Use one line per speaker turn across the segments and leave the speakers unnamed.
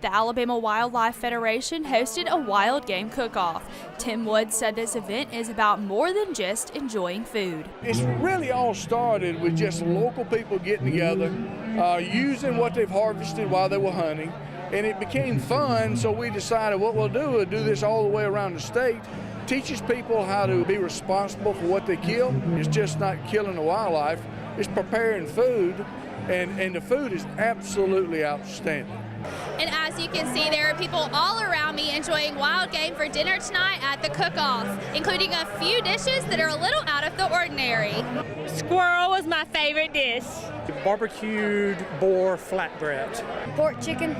The Alabama Wildlife Federation hosted a wild game cook-off. Tim Wood said this event is about more than just enjoying food.
It's really all started with just local people getting together, using what they've harvested while they were hunting, and it became fun, so we decided what we'll do is do this all the way around the state. Teaches people how to be responsible for what they kill. It's just not killing the wildlife, it's preparing food, and the food is absolutely outstanding.
And as you can see, there are people all around me enjoying wild game for dinner tonight at the cook-off, including a few dishes that are a little out of the ordinary.
Squirrel was my favorite dish.
Barbecued boar flatbread.
Pork chicken,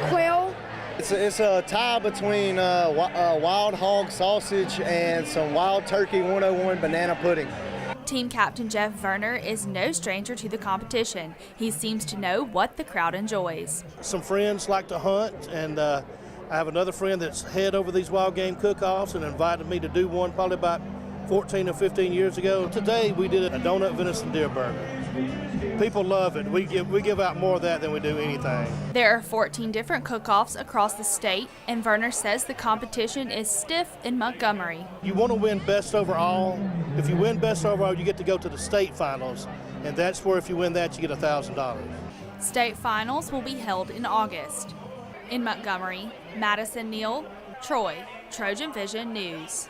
quail.
It's a tie between wild hog sausage and some wild turkey 101 banana pudding.
Team captain Jeff Verner is no stranger to the competition. He seems to know what the crowd enjoys.
Some friends like to hunt, and I have another friend that's head over these wild game cook-offs and invited me to do one probably about 14 or 15 years ago. Today we did a donut venison deer burger. People love it. We give out more of that than we do anything.
There are 14 different cook-offs across the state, and Verner says the competition is stiff in Montgomery.
You want to win best overall. If you win best overall, you get to go to the state finals, and that's where if you win that, you get $1,000.
State finals will be held in August. In Montgomery, Madison Neal, Troy, TrojanVision News.